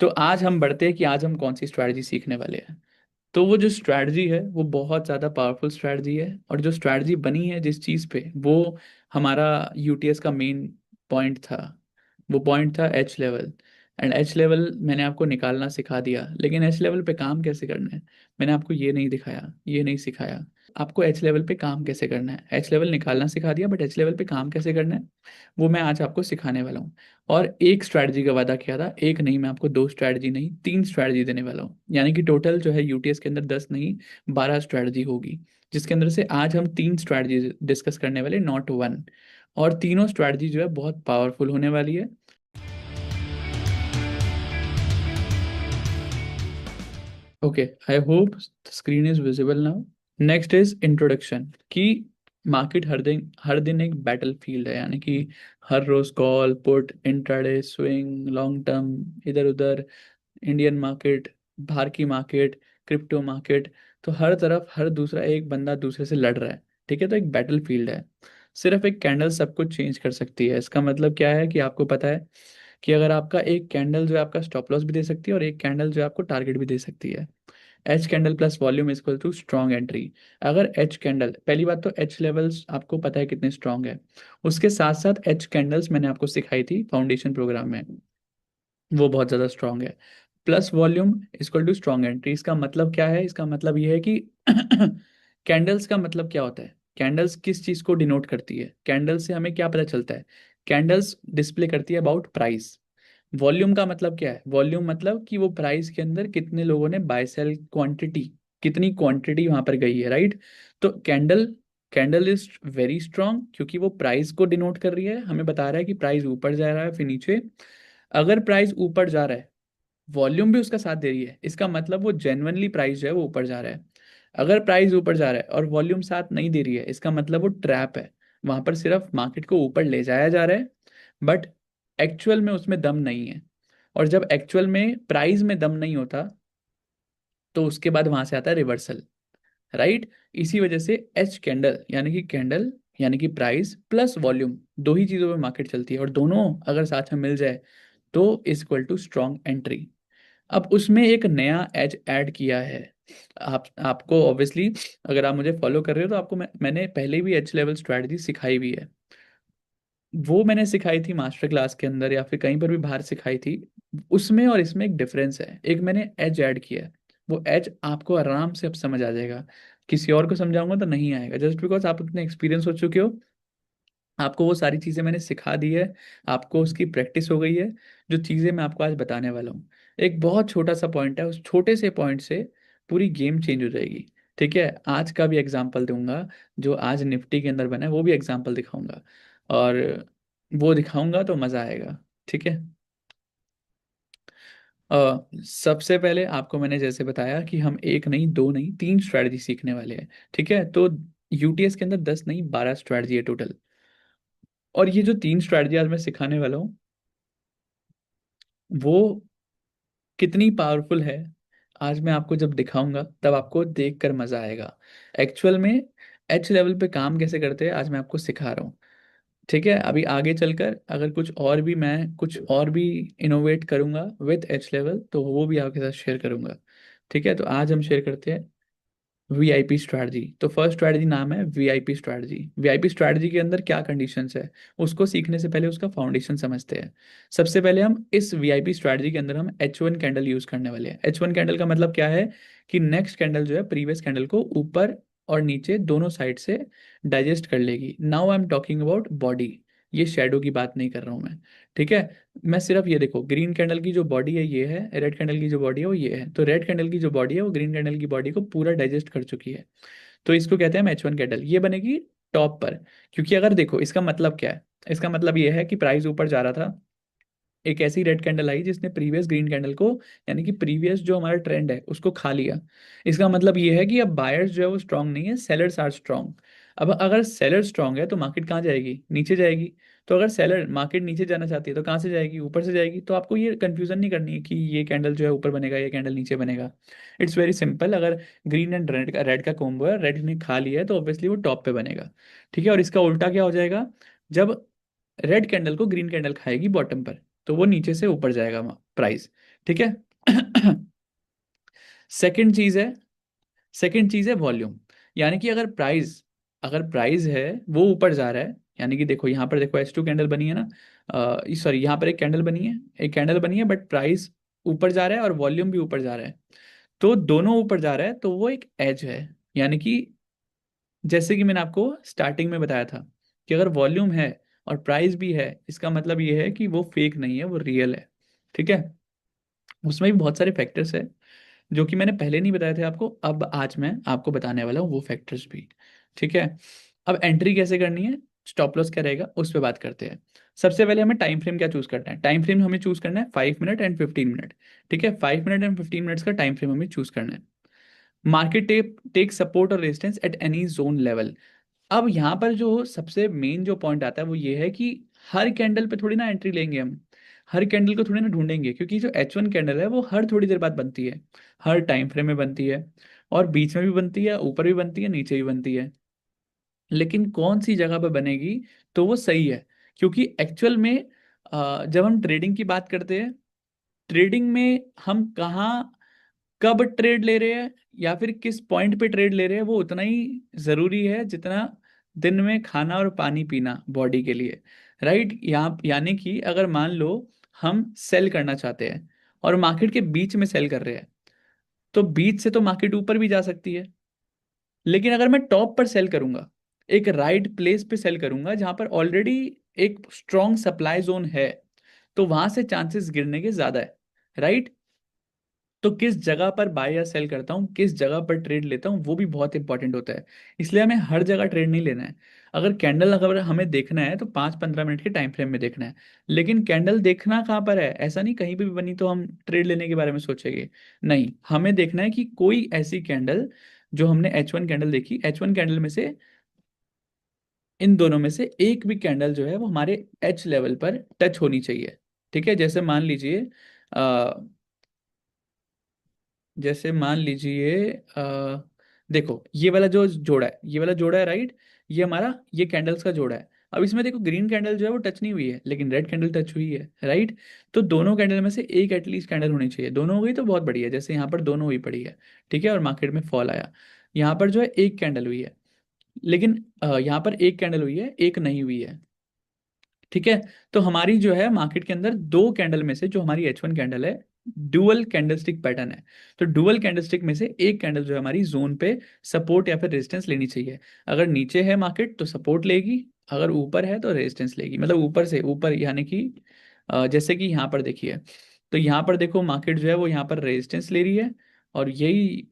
तो आज हम बढ़ते हैं कि आज हम कौन सी स्ट्रैटेजी सीखने वाले हैं। तो वो जो स्ट्रैटेजी है वो बहुत ज़्यादा पावरफुल स्ट्रैटेजी है, और जो स्ट्रैटेजी बनी है जिस चीज़ पे, वो हमारा यूटीएस का मेन पॉइंट था। वो पॉइंट था H level. And H level मैंने आपको निकालना सिखा दिया, लेकिन एच लेवल पे काम कैसे करना है मैंने आपको ये नहीं दिखाया, ये नहीं सिखाया। आपको एच लेवल पे काम कैसे करना है, एच लेवल निकालना सिखा दिया, बट एच लेवल पे काम कैसे करना है वो मैं आज आपको सिखाने वाला हूँ। और एक स्ट्रैटेजी का वादा किया था, एक नहीं, मैं आपको दो स्ट्रैटेजी नहीं, तीन स्ट्रैटेजी देने वाला हूँ। यानी कि टोटल जो है यूटीएस के अंदर 10 नहीं 12 स्ट्रैटेजी होगी, जिसके अंदर से आज हम तीन स्ट्रैटेजी डिस्कस करने वाले, नॉट वन। और तीनों स्ट्रैटेजी जो है बहुत पावरफुल होने वाली है। Okay, I hope screen is visible now. Next is introduction कि मार्केट हर दिन एक बैटल फील्ड है, यानी कि हर रोज call put intraday swing long term, इधर उधर, इंडियन मार्केट, बाहर की मार्केट, क्रिप्टो मार्केट। तो हर तरफ हर दूसरा एक बंदा दूसरे से लड़ रहा है। ठीक है, तो एक बैटल फील्ड है। सिर्फ एक कैंडल सब कुछ चेंज कर सकती है। इसका मतलब क्या है कि आपको पता है कि अगर आपका एक कैंडल जो है आपका स्टॉप लॉस भी दे सकती है, और एक कैंडल जो है आपको टारगेट भी दे सकती है। H candle plus volume equal to strong entry. अगर एच कैंडल, पहली बात तो एच लेवल्स आपको पता है कितने स्ट्रॉन्ग है। उसके साथ साथ एच कैंडल्स मैंने आपको सिखाई थी फाउंडेशन प्रोग्राम में, वो बहुत ज़्यादा स्ट्रांग है। Plus volume equal to strong entry. इसका मतलब क्या है, इसका मतलब ये है कि कैंडल्स का मतलब क्या होता है, कैंडल्स किस चीज़ को डिनोट करती है, कैंडल्स से हमें क्या पता चलता है। कैंडल्स डिस्प्ले करती है अबाउट प्राइस। वॉल्यूम का मतलब क्या है, वॉल्यूम मतलब कि वो प्राइस के अंदर कितने लोगों ने बाय सेल क्वांटिटी, कितनी क्वांटिटी वहां पर गई है, राइट। तो candle, candle is very strong क्योंकि वो प्राइस को डिनोट कर रही है, हमें बता रहा है कि प्राइस ऊपर जा रहा है फिर नीचे। अगर प्राइस ऊपर जा रहा है, वॉल्यूम भी उसका साथ दे रही है, इसका मतलब वो जेन्युइनली प्राइस जो है वो ऊपर जा रहा है। अगर प्राइस ऊपर जा रहा है और वॉल्यूम साथ नहीं दे रही है, इसका मतलब वो ट्रैप है। वहां पर सिर्फ मार्केट को ऊपर ले जाया जा रहा है, बट एक्चुअल में उसमें दम नहीं है। और जब एक्चुअल में प्राइस में दम नहीं होता, तो उसके बाद वहां से आता है रिवर्सल, राइट। इसी वजह से एच कैंडल यानी कि प्राइस प्लस वॉल्यूम, दो ही चीजों पे मार्केट चलती है, और दोनों अगर साथ में मिल जाए तो is equal to strong entry. अब उसमें एक नया एज ऐड किया है। आपको ऑब्वियसली, अगर आप मुझे फॉलो कर रहे हो तो आपको मैंने पहले भी एच लेवल स्ट्रैटेजी सिखाई हुई है। वो मैंने सिखाई थी मास्टर क्लास के अंदर या फिर कहीं पर भी बाहर सिखाई थी। उसमें और इसमें एक डिफरेंस है, एक मैंने एज ऐड किया है। वो एज आपको आराम से अब समझ आ जाएगा, किसी और को समझाऊंगा तो नहीं आएगा, जस्ट बिकॉज आप उतने एक्सपीरियंस हो चुके हो। आपको वो सारी चीज़ें मैंने सिखा दी है, आपको उसकी प्रैक्टिस हो गई है। जो चीज़ें मैं आपको आज बताने वाला हूँ, एक बहुत छोटा सा पॉइंट है, उस छोटे से पॉइंट से पूरी गेम चेंज हो जाएगी। ठीक है, आज का भी एग्जाम्पल दूंगा, जो आज निफ्टी के अंदर बना है वो भी एग्जाम्पल दिखाऊंगा, और वो दिखाऊंगा तो मज़ा आएगा। ठीक है। सबसे पहले आपको मैंने जैसे बताया कि हम एक नहीं दो नहीं तीन स्ट्रैटेजी सीखने वाले हैं। ठीक है, तो यूटीएस के अंदर 10 नहीं 12 स्ट्रैटेजी है टोटल। और ये जो तीन स्ट्रैटेजी आज मैं सिखाने वाला हूँ, वो कितनी पावरफुल है आज मैं आपको जब दिखाऊंगा तब आपको देख कर मजा आएगा। एक्चुअल में एच लेवल पे काम कैसे करते हैं आज मैं आपको सिखा रहा हूँ। ठीक है, अभी आगे चलकर अगर कुछ और भी इनोवेट करूंगा विथ एच लेवल तो वो भी आपके साथ शेयर करूंगा। ठीक है, तो आज हम शेयर करते हैं वीआईपी स्ट्रैटेजी। तो फर्स्ट स्ट्रैटेजी नाम है वीआईपी स्ट्रैटेजी। वीआईपी स्ट्रैटेजी के अंदर क्या कंडीशंस है, उसको सीखने से पहले उसका फाउंडेशन समझते हैं। सबसे पहले हम इस वीआईपी स्ट्रैटेजी के अंदर हम H1 कैंडल यूज करने वाले हैं। H1 कैंडल का मतलब क्या है कि नेक्स्ट कैंडल जो है प्रीवियस कैंडल को ऊपर और नीचे दोनों साइड से डाइजेस्ट कर लेगी। Now I am talking about body, ये शेडो की बात नहीं कर रहा हूँ मैं। ठीक है, मैं सिर्फ ये देखो, ग्रीन कैंडल की जो बॉडी है ये है, रेड कैंडल की जो बॉडी है वो ये है। तो रेड कैंडल की जो बॉडी है वो ग्रीन कैंडल की बॉडी को पूरा डाइजेस्ट कर चुकी है। तो इसको कहते हैं H1 कैंडल, ये बनेगी टॉप पर। क्योंकि अगर देखो इसका मतलब क्या है, इसका मतलब ये है कि प्राइस ऊपर जा रहा था, एक ऐसी रेड कैंडल आई जिसने प्रीवियस ग्रीन कैंडल को, यानी कि प्रीवियस जो हमारा ट्रेंड है उसको खा लिया। इसका मतलब ये है कि अब बायर्स जो है वो स्ट्रांग नहीं है, सेलर्स आर स्ट्रांग। अब अगर सेलर स्ट्रांग है तो मार्केट कहाँ जाएगी, नीचे जाएगी। तो अगर सेलर मार्केट नीचे जाना चाहती है तो कहाँ से जाएगी, ऊपर से जाएगी। तो आपको ये कंफ्यूजन नहीं करनी है कि ये कैंडल जो है ऊपर बनेगा, ये कैंडल नीचे बनेगा। इट्स वेरी सिंपल, अगर ग्रीन एंड रेड का कॉम्बो है, रेड ने खा लिया है तो ऑब्वियसली वो टॉप पे बनेगा। ठीक है, और इसका उल्टा क्या हो जाएगा, जब रेड कैंडल को ग्रीन कैंडल खाएगी बॉटम पर, तो वो नीचे से ऊपर जाएगा प्राइस। ठीक है। सेकंड चीज है, सेकंड चीज है वॉल्यूम। यानी कि अगर प्राइस है वो ऊपर जा रहा है, यानी कि देखो यहाँ पर देखो H2 कैंडल बनी है ना, सॉरी यहाँ पर एक कैंडल बनी है, एक कैंडल बनी है, बट प्राइस ऊपर जा रहा है और वॉल्यूम भी ऊपर जा रहा है, तो दोनों ऊपर जा रहा है, तो वो एक एज है। यानी कि जैसे कि मैंने आपको स्टार्टिंग में बताया था कि अगर वॉल्यूम है और प्राइस भी है, इसका मतलब ये है कि वो फेक नहीं है, वो रियल है। ठीक है। उसमें भी बहुत सारे फैक्टर्स है जो कि मैंने पहले नहीं बताए थे आपको, अब आज मैं आपको बताने वाला हूँ वो फैक्टर्स भी। ठीक है। अब एंट्री कैसे करनी है, स्टॉप लॉस क्या रहेगा, उस पर बात करते हैं। सबसे पहले हमें टाइम फ्रेम क्या चूज करना है, टाइम फ्रेम हमें चूज करना है 5 मिनट एंड 15 मिनट। ठीक है, 5 मिनट एंड 15 मिनट्स का टाइम फ्रेम हमें चूज करना है। मार्केट टेक सपोर्ट और resistance at any zone level. अब यहाँ पर जो सबसे मेन जो पॉइंट आता है वो ये है कि हर कैंडल पे थोड़ी ना एंट्री लेंगे हम, हर कैंडल को थोड़ी ना ढूंढेंगे, क्योंकि जो H1 कैंडल है वो हर थोड़ी देर बाद बनती है, हर टाइम फ्रेम में बनती है, और बीच में भी बनती है, ऊपर भी बनती है, नीचे भी बनती है। लेकिन कौन सी जगह पे बनेगी तो वो सही है, क्योंकि एक्चुअल में जब हम ट्रेडिंग की बात करते हैं, ट्रेडिंग में हम कहाँ कब ट्रेड ले रहे हैं या फिर किस पॉइंट पे ट्रेड ले रहे हैं वो उतना ही जरूरी है जितना दिन में खाना और पानी पीना बॉडी के लिए। राइट, यहाँ यानी कि अगर मान लो हम सेल करना चाहते हैं और मार्केट के बीच में सेल कर रहे हैं, तो बीच से तो मार्केट ऊपर भी जा सकती है, लेकिन अगर मैं टॉप पर सेल करूंगा, एक राइट प्लेस पे सेल करूंगा जहां पर ऑलरेडी एक स्ट्रॉन्ग सप्लाई जोन है, तो वहां से चांसेस गिरने के ज्यादा है। राइट। तो किस जगह पर बाय या सेल करता हूँ, किस जगह पर ट्रेड लेता हूँ, वो भी बहुत इंपॉर्टेंट होता है। इसलिए हमें हर जगह ट्रेड नहीं लेना है। अगर हमें देखना है तो 5-15 मिनट के टाइम फ्रेम में देखना है। लेकिन कैंडल देखना कहाँ पर है, ऐसा नहीं कहीं पे भी बनी तो हम ट्रेड लेने के बारे में सोचेंगे। नहीं, हमें देखना है कि कोई ऐसी कैंडल, जो हमने H1 कैंडल देखी, H1 कैंडल में से इन दोनों में से एक भी कैंडल जो है वो हमारे एच लेवल पर टच होनी चाहिए। ठीक है। जैसे मान लीजिए देखो ये वाला जो जोड़ा है, ये वाला जोड़ा है, राइट, ये कैंडल्स का जोड़ा है। अब इसमें देखो ग्रीन कैंडल जो है वो टच नहीं हुई है, लेकिन रेड कैंडल टच हुई है, राइट। तो दोनों कैंडल में से एक एटलीस्ट कैंडल होनी चाहिए, दोनों हो गई तो बहुत बढ़िया, जैसे यहाँ पर दोनों हुई पड़ी है। ठीक है, और मार्केट में फॉल आया। यहाँ पर जो है एक कैंडल हुई है, लेकिन यहाँ पर एक कैंडल हुई है, एक नहीं हुई है। ठीक है। तो हमारी जो है मार्केट के अंदर दो कैंडल में से जो हमारी H1 कैंडल है, डुअल कैंडलस्टिक पैटर्न है। तो डुअल कैंडलस्टिक में से एक कैंडल जो है हमारी जोन पे सपोर्ट या फिर रेजिस्टेंस लेनी चाहिए। अगर नीचे है मार्केट तो सपोर्ट लेगी, अगर ऊपर है तो रेजिस्टेंस लेगी, मतलब ऊपर से ऊपर, यानी कि जैसे कि यहाँ पर देखिए, तो यहाँ पर देखो मार्केट जो है वो यहाँ पर रेजिस्टेंस ले रही है, और यही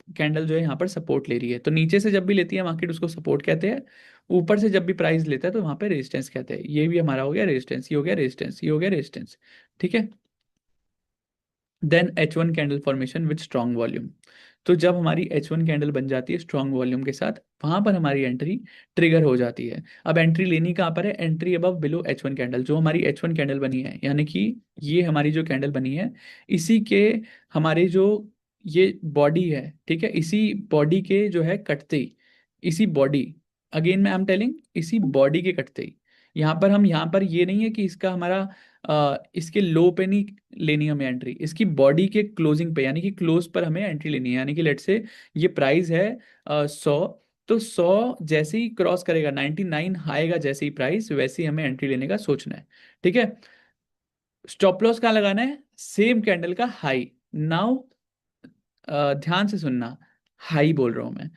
कैंडल जो है यहाँ पर सपोर्ट ले रही है। तो नीचे से जब भी लेती है मार्केट उसको सपोर्ट कहते हैं, ऊपर से जब भी प्राइस लेता है तो वहां पे रेजिस्टेंस कहते हैं। ये भी हमारा हो गया रेजिस्टेंस, ये हो गया रेजिस्टेंस, ये हो गया रेजिस्टेंस। ठीक है। Then H1 candle formation with strong volume. तो जब हमारी H1 कैंडल बन जाती है स्ट्रॉन्ग वॉल्यूम के साथ, वहां पर हमारी एंट्री ट्रिगर हो जाती है। अब एंट्री लेनी कहाँ पर है, entry above below H1 candle, जो हमारी H1 कैंडल बनी है, यानी कि ये हमारी जो कैंडल बनी है, इसी के हमारे जो ये बॉडी है, ठीक है, इसी बॉडी के जो है कटते ही, इसी बॉडी, अगेन मैं आई एम टेलिंग, इसी बॉडी के कटते ही, यहाँ पर ये नहीं है कि इसका हमारा इसके लो पे नहीं लेनी है हमें एंट्री, इसकी बॉडी के क्लोजिंग पे, यानी कि क्लोज पर हमें एंट्री लेनी है। यानी कि लेट से ये प्राइस है 100, तो 100 जैसे ही क्रॉस करेगा, 99 आएगा जैसे ही प्राइस, वैसे ही हमें एंट्री लेने का सोचना है। ठीक है। स्टॉप लॉस कहाँ लगाना है, सेम कैंडल का हाई। नाउ ध्यान से सुनना, हाई बोल रहा हूं मैं,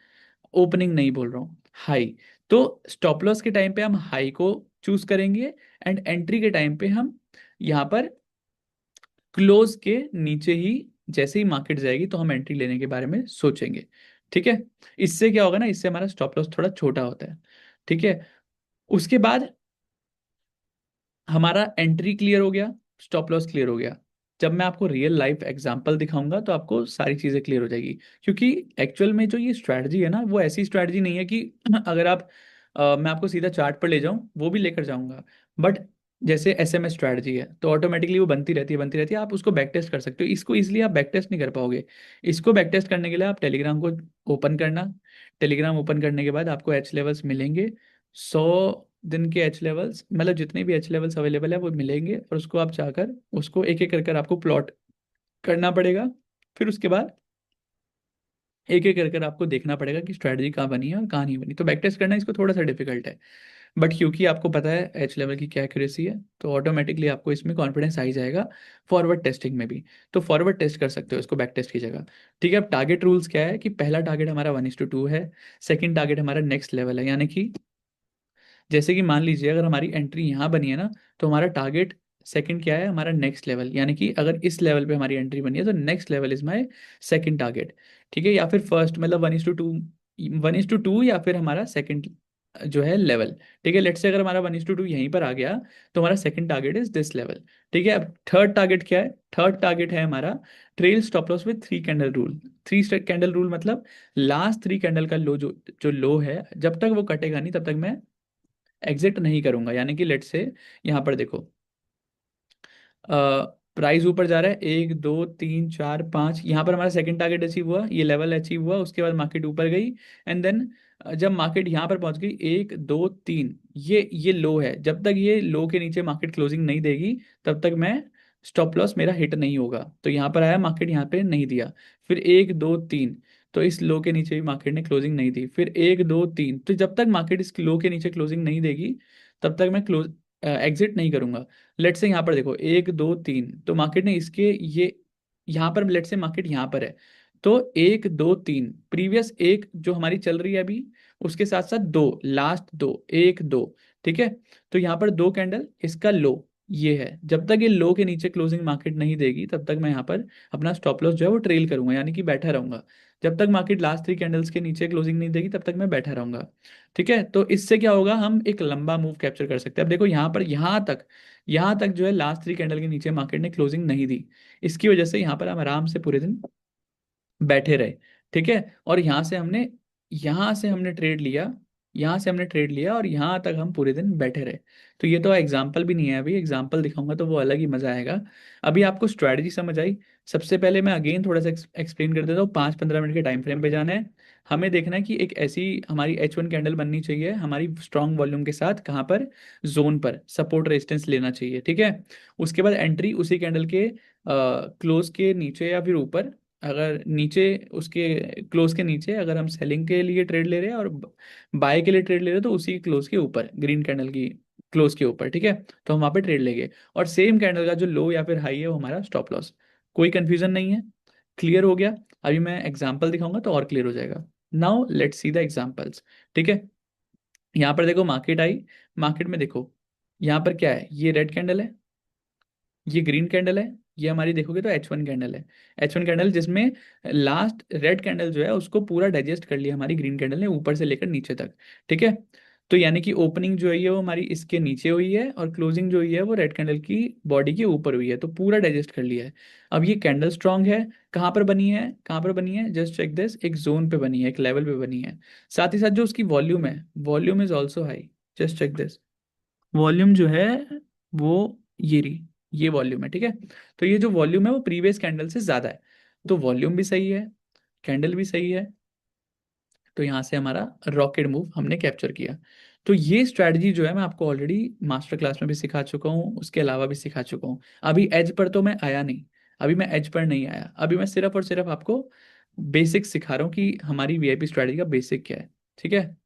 ओपनिंग नहीं बोल रहा हूँ, हाई। तो स्टॉप लॉस के टाइम पे हम हाई को चूज करेंगे, एंड एंट्री के टाइम पे हम यहाँ पर क्लोज के नीचे ही, जैसे ही मार्केट जाएगी तो हम एंट्री लेने के बारे में सोचेंगे। ठीक है। इससे क्या होगा ना, इससे हमारा स्टॉप लॉस थोड़ा छोटा होता है। ठीक है। उसके बाद हमारा एंट्री क्लियर हो गया, स्टॉप लॉस क्लियर हो गया। जब मैं आपको रियल लाइफ एग्जांपल दिखाऊंगा तो आपको सारी चीजें क्लियर हो जाएगी, क्योंकि एक्चुअल में जो ये स्ट्रैटेजी है ना, वो ऐसी स्ट्रैटेजी नहीं है कि अगर आप मैं आपको सीधा चार्ट पर ले जाऊं, वो भी लेकर जाऊंगा, बट जैसे SMS स्ट्रैटेजी है तो ऑटोमेटिकली वो बनती रहती है, बनती रहती है, आप उसको बैक टेस्ट कर सकते हो। इसको इसलिए आप बैक टेस्ट नहीं कर पाओगे। इसको बैक टेस्ट करने के लिए आप टेलीग्राम को ओपन करना, टेलीग्राम ओपन करने के बाद आपको H लेवल्स मिलेंगे, 100 दिन के H लेवल्स, मतलब जितने भी H लेवल्स अवेलेबल है वो मिलेंगे, और उसको आप जाकर उसको एक एक कर कर आपको प्लॉट करना पड़ेगा। फिर उसके बाद एक एक कर आपको देखना पड़ेगा कि स्ट्रैटेजी कहाँ बनी है और कहाँ नहीं बनी। तो बैक टेस्ट करना इसको थोड़ा सा डिफिकल्ट है, बट क्योंकि आपको पता है एच लेवल की क्या एक्यूरेसी है, तो ऑटोमेटिकली आपको इसमें कॉन्फिडेंस आ ही जाएगा फॉरवर्ड टेस्टिंग में भी। तो फॉरवर्ड टेस्ट कर सकते हो इसको बैक टेस्ट की जगह। ठीक है, अब टारगेट रूल्स क्या है कि पहला टारगेट हमारा 1:2 है, सेकंड टारगेट हमारा नेक्स्ट लेवल है। यानी कि जैसे कि मान लीजिए अगर हमारी एंट्री यहाँ बनी है ना, तो हमारा टारगेट सेकंड क्या है, हमारा नेक्स्ट लेवल। यानी कि अगर इस लेवल पे हमारी एंट्री बनी है तो next level is my second target. ठीक है, या फिर फर्स्ट मतलब 1:2, 1:2 या फिर हमारा सेकंड जो है लेवल। ठीक है, लेट्स से अगर हमारा 1:2 यहीं पर आ गया तो हमारा second target is this level. ठीक है, अब थर्ड टारगेट क्या है, थर्ड टारगेट है हमारा trail stop loss with 3 candle rule. 3 candle rule मतलब लास्ट 3 कैंडल का लो जो जो लो है, जब तक वो कटेगा नहीं तब तक मैं एग्जिट नहीं करूंगा। यानी कि लेट से यहाँ पर देखो, प्राइस ऊपर जा रहा है 1 2 3 4 5, यहाँ पर हमारा सेकंड टारगेट अचीव हुआ, ये लेवल अचीव हुआ, उसके बाद मार्केट ऊपर गई। एंड देन जब मार्केट यहाँ पर पहुंच गई 1 2 3, ये लो है, जब तक ये लो के नीचे मार्केट क्लोजिंग नहीं देगी तब तक मैं स्टॉप लॉस मेरा हिट नहीं होगा। तो यहाँ पर आया मार्केट, यहाँ पे नहीं दिया, फिर 1 2 3, तो इस लो के नीचे भी मार्केट ने क्लोजिंग नहीं दी, फिर 1 2 3, तो जब तक मार्केट इस लो के नीचे क्लोजिंग नहीं देगी तब तक मैं क्लोज एग्जिट नहीं करूंगा। लेट से यहाँ पर देखो 1 2 3, तो मार्केट ने इसके ये यहाँ पर लेट से मार्केट यहाँ पर है, तो 1 2 3 प्रीवियस एक जो हमारी चल रही है अभी, उसके साथ साथ दो लास्ट दो 1 2। ठीक है, तो यहाँ पर 2 कैंडल इसका लो ये है, जब तक ये लो के नीचे क्लोजिंग मार्केट नहीं देगी तब तक मैं यहाँ पर अपना स्टॉप लॉस जो है वो ट्रेल करूंगा, यानी कि बैठा रहूंगा। जब तक मार्केट लास्ट 3 कैंडल्स के नीचे क्लोजिंग नहीं देगी तब तक मैं बैठा रहूंगा। ठीक है, तो इससे क्या होगा, हम एक लंबा मूव कैप्चर कर सकते हैं। अब देखो यहाँ पर यहाँ तक जो है लास्ट 3 कैंडल के नीचे मार्केट ने क्लोजिंग नहीं दी, इसकी वजह से यहाँ पर हम आराम से पूरे दिन बैठे रहे। ठीक है, और यहाँ से हमने ट्रेड लिया, यहाँ से हमने ट्रेड लिया और यहाँ तक हम पूरे दिन बैठे रहे। तो ये तो एग्जाम्पल भी नहीं है, अभी एग्जाम्पल दिखाऊंगा तो वो अलग ही मजा आएगा। अभी आपको स्ट्रैटेजी समझ आई। सबसे पहले मैं अगेन थोड़ा सा एक्सप्लेन कर देता हूँ। 5-15 मिनट के टाइम फ्रेम पे जाना है, हमें देखना है कि एक ऐसी हमारी H1 कैंडल बननी चाहिए हमारी स्ट्रॉन्ग वॉल्यूम के साथ, कहाँ पर, जोन पर सपोर्ट रेजिस्टेंस लेना चाहिए। ठीक है, उसके बाद एंट्री उसी कैंडल के क्लोज के नीचे या फिर ऊपर, अगर नीचे उसके क्लोज के नीचे अगर हम सेलिंग के लिए ट्रेड ले रहे हैं और बाय के लिए ट्रेड ले रहे हैं तो उसी क्लोज के ऊपर ग्रीन कैंडल की क्लोज के ऊपर। ठीक है, तो हम वहाँ पे ट्रेड लेंगे, और सेम कैंडल का जो लो या फिर हाई है वो हमारा स्टॉप लॉस। कोई कंफ्यूजन नहीं है, क्लियर हो गया। अभी मैं एग्जाम्पल दिखाऊंगा तो और क्लियर हो जाएगा। Now let's see the examples. ठीक है, यहाँ पर देखो मार्केट आई, मार्केट में देखो यहाँ पर क्या है, ये रेड कैंडल है, ये ग्रीन कैंडल है, ये हमारी देखोगे तो H1 कैंडल है। H1 कैंडल जिसमें लास्ट रेड कैंडल जो है उसको पूरा डाइजेस्ट कर लिया हमारी ग्रीन कैंडल ने ऊपर से लेकर नीचे तक। ठीक है, तो यानी कि ओपनिंग जो है वो हमारी इसके नीचे हुई है और क्लोजिंग जो हुई है वो रेड कैंडल की बॉडी के ऊपर हुई है, तो पूरा डाइजेस्ट कर लिया है। अब ये कैंडल स्ट्रांग है, कहाँ पर बनी है, कहाँ पर बनी है, जस्ट चेक दिस, एक जोन पे बनी है, एक लेवल पे बनी है। साथ ही साथ जो उसकी वॉल्यूम है, volume is also high. Just check this, volume जो है वो ये रही, ये वॉल्यूम है। ठीक है, तो ये जो वॉल्यूम है वो प्रीवियस कैंडल से ज्यादा है, तो वॉल्यूम भी सही है, कैंडल भी सही है, तो यहाँ से हमारा रॉकेट मूव हमने कैप्चर किया। तो ये स्ट्रैटेजी जो है मैं आपको ऑलरेडी मास्टर क्लास में भी सिखा चुका हूँ, उसके अलावा भी सिखा चुका हूँ। अभी एज पर तो मैं आया नहीं, अभी मैं एज पर नहीं आया, अभी मैं सिर्फ और सिर्फ आपको बेसिक सिखा रहा हूँ कि हमारी वीआईपी स्ट्रैटेजी का बेसिक क्या है। ठीक है,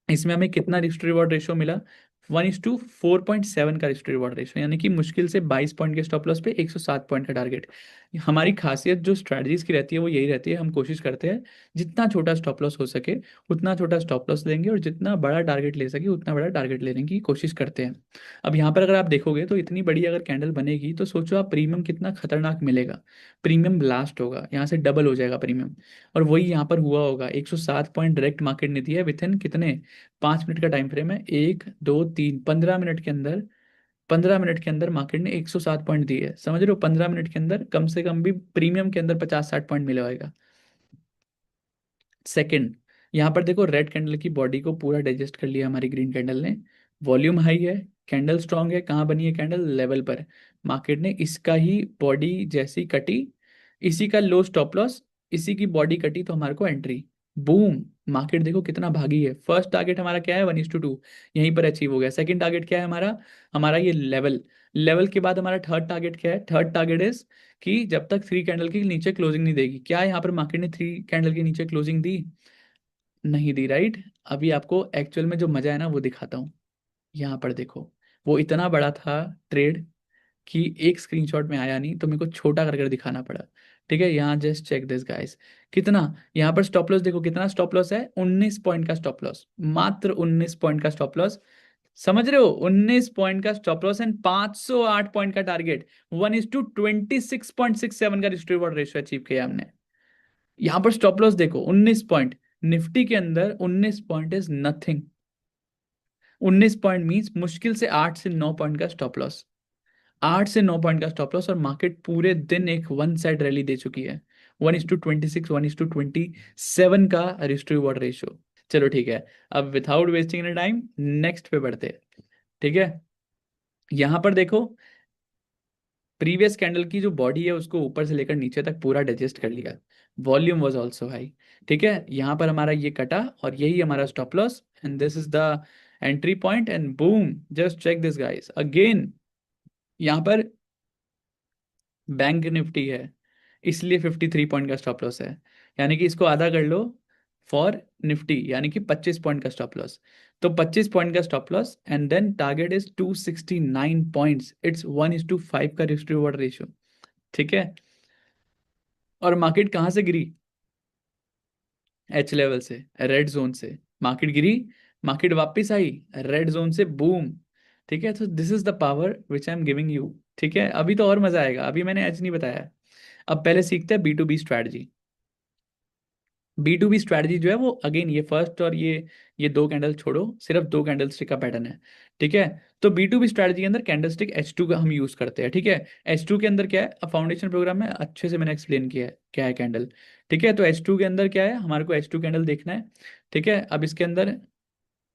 इसमें हमें कितना रिस्क रिवॉर्ड रेशियो मिला, 1:4.7 का रिस्क रिवॉर्ड रेशियो, यानी कि मुश्किल से 22 पॉइंट के स्टॉप लॉस पे 107 पॉइंट का टारगेट। हमारी खासियत जो स्ट्रैटेजीज की रहती है वो यही रहती है, हम कोशिश करते हैं जितना छोटा स्टॉप लॉस हो सके उतना छोटा स्टॉप लॉस लेंगे, और जितना बड़ा टारगेट ले सके उतना बड़ा टारगेट लेने की कोशिश करते हैं। अब यहाँ पर अगर आप देखोगे तो इतनी बड़ी अगर कैंडल बनेगी तो सोचो आप प्रीमियम कितना खतरनाक मिलेगा, प्रीमियम ब्लास्ट होगा, यहाँ से डबल हो जाएगा प्रीमियम। और वही यहाँ पर हुआ होगा, 107 पॉइंट डायरेक्ट मार्केट ने दिया विथ इन कितने, 5 मिनट का टाइम फ्रेम है, 1 2 3, 15 मिनट के अंदर, 15 मिनट के अंदर मार्केट ने 107 पॉइंट दिए है। समझ रहे हो, 15 मिनट के अंदर कम से कम भी प्रीमियम के अंदर 50-60 पॉइंट मिला होगा। सेकंड, यहाँ पर देखो रेड कैंडल की बॉडी को पूरा डाइजेस्ट कर लिया हमारी ग्रीन कैंडल ने, वॉल्यूम हाई है, कैंडल स्ट्रांग है, कहाँ बनी है कैंडल, लेवल पर। मार्केट ने इसका ही बॉडी जैसी कटी, इसी का लो स्टॉप लॉस, इसी की बॉडी कटी तो हमारे को एंट्री, बूम। मार्केट देखो कितना भागी है। फर्स्ट टारगेट हमारा क्या है, 1:2, यहीं पर अचीव हो गया। सेकंड टारगेट क्या है हमारा, हमारा ये लेवल, लेवल के बाद हमारा थर्ड टारगेट क्या है? थर्ड टारगेट इज कि जब तक 3 कैंडल के नीचे क्लोजिंग नहीं देगी। क्या यहाँ पर मार्केट ने 3 कैंडल के नीचे क्लोजिंग दी? नहीं दी, राइट। अभी आपको एक्चुअल में जो मजा है ना वो दिखाता हूँ। यहाँ पर देखो, वो इतना बड़ा था ट्रेड कि एक स्क्रीनशॉट में आया नहीं, तो मेरे को छोटा कर कर दिखाना पड़ा। ठीक है, यहाँ जस्ट चेक दिस गाइस। कितना यहाँ पर स्टॉप लॉस देखो, कितना स्टॉप लॉस है? 19 पॉइंट का स्टॉप लॉस, मात्र 19 पॉइंट का स्टॉप लॉस। समझ रहे हो? 19 पॉइंट का स्टॉप लॉस एंड 508 पॉइंट का टारगेट। 1:26.67 का रिस्क रिवॉर्ड रेशियो अचीव किया हमने। यहाँ पर स्टॉप लॉस देखो, 19 पॉइंट। निफ्टी के अंदर 19 point is nothing. 19 point means मुश्किल से 8 से 9 पॉइंट का स्टॉप लॉस। 8 से 9 पॉइंट का स्टॉप लॉस, और मार्केट पूरे दिन एक वन साइड रैली दे चुकी है। 1:26, 1:27 का रिस्क रिवॉर्ड रेशियो। चलो ठीक है, अब without wasting any time next पे बढ़ते हैं। ठीक है, यहां पर देखो, प्रीवियस कैंडल की जो बॉडी है उसको ऊपर से लेकर नीचे तक पूरा डाइजेस्ट कर लिया। Volume was also high. ठीक है, यहां पर हमारा ये कटा और यही हमारा stop loss, and this is the entry point, and boom, just check this guys again. यहाँ पर बैंक निफ्टी है, इसलिए 53 पॉइंट का स्टॉप लॉस है। यानी कि इसको आधा कर लो फॉर निफ्टी, यानी कि 25 पॉइंट का स्टॉप लॉस। तो 25 पॉइंट का stop loss, and then target is 269 points. It's 1:5 का रिस्क रिवॉर्ड रेशियो। ठीक है, और मार्केट कहाँ से गिरी? एच लेवल से, रेड जोन से मार्केट गिरी। मार्केट वापस आई रेड जोन से, बूम। ठीक है, तो this is the power which I am giving you. ठीक है, अभी तो और मजा आएगा, अभी मैंने एच नहीं बताया। अब पहले सीखते हैं B2B स्ट्रैटेजी। B2B स्ट्रैटेजी जो है वो अगेन, ये फर्स्ट और ये 2 कैंडल छोड़ो, सिर्फ 2 कैंडल स्टिक का पैटर्न है। ठीक है, तो B2B स्ट्रैटेजी के अंदर कैंडल स्टिक H2 का हम यूज करते हैं। ठीक है, H2 के अंदर क्या है, फाउंडेशन प्रोग्राम में अच्छे से मैंने एक्सप्लेन किया है क्या है कैंडल। ठीक है, तो H2 के अंदर क्या है, हमारे को H2 कैंडल देखना है। ठीक है, अब इसके अंदर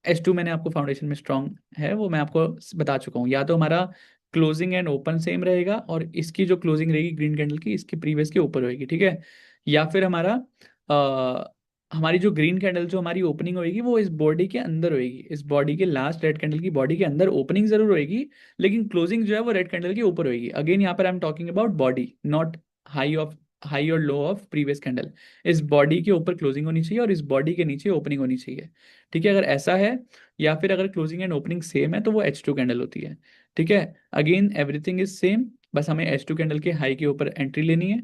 H2 मैंने आपको फाउंडेशन में स्ट्रॉन्ग है वो मैं आपको बता चुका हूँ। या तो हमारा क्लोजिंग एंड ओपन सेम रहेगा, और इसकी जो क्लोजिंग रहेगी ग्रीन कैंडल की, इसकी प्रीवियस के ऊपर होगी। ठीक है, या फिर हमारी जो ग्रीन कैंडल जो हमारी ओपनिंग होगी वो इस बॉडी के अंदर होगी, इस बॉडी के लास्ट रेड कैंडल की बॉडी के अंदर ओपनिंग जरूर होगी, लेकिन क्लोजिंग जो है वो रेड कैंडल के ऊपर होगी। अगेन यहाँ पर I am talking about body, not high और लो ऑफ प्रीवियस कैंडल। इस बॉडी के ऊपर क्लोजिंग होनी चाहिए और इस बॉडी के नीचे ओपनिंग होनी चाहिए। ठीक है, अगर ऐसा है, या फिर अगर क्लोजिंग एंड ओपनिंग सेम है, तो वो H2 कैंडल होती है। ठीक है, अगेन एवरीथिंग इज सेम, बस हमें H2 कैंडल के हाई के ऊपर एंट्री लेनी है।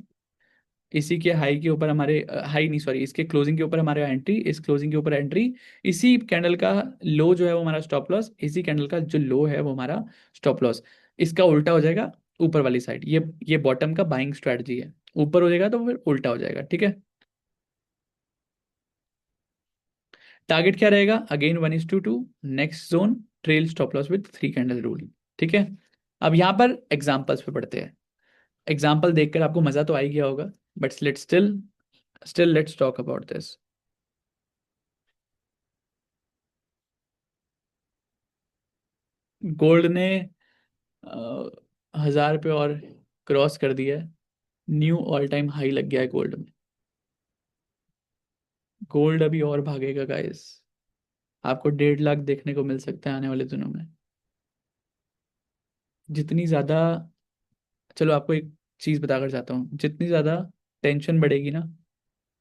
इसी के हाई के ऊपर हमारे हाई नहीं सॉरी, इसके क्लोजिंग के ऊपर हमारे एंट्री, इस क्लोजिंग के ऊपर एंट्री। इसी कैंडल का लो जो है वो हमारा स्टॉप लॉस, इसी कैंडल का जो लो है वो हमारा स्टॉप लॉस। इसका उल्टा हो जाएगा ऊपर वाली साइड, ये बॉटम का बाइंग स्ट्रेटजी है। ऊपर हो जाएगा तो फिर उल्टा हो जाएगा। ठीक है, टारगेट क्या रहेगा? Again 1:2, next zone, trail stop loss with 3 candle rule. ठीक है, अब यहाँ पर एग्जाम्पल्स पे पढ़ते हैं। एग्जाम्पल देखकर आपको मजा तो आ ही गया होगा, but let's still let's talk about this. Gold ने 1000 पे और क्रॉस कर दिया है। न्यू ऑल टाइम हाई लग गया है गोल्ड में। गोल्ड अभी और भागेगा गाइस, आपको 1.5 लाख देखने को मिल सकता है आने वाले दिनों में। जितनी ज्यादा, चलो आपको एक चीज बताकर जाता हूँ, जितनी ज्यादा टेंशन बढ़ेगी ना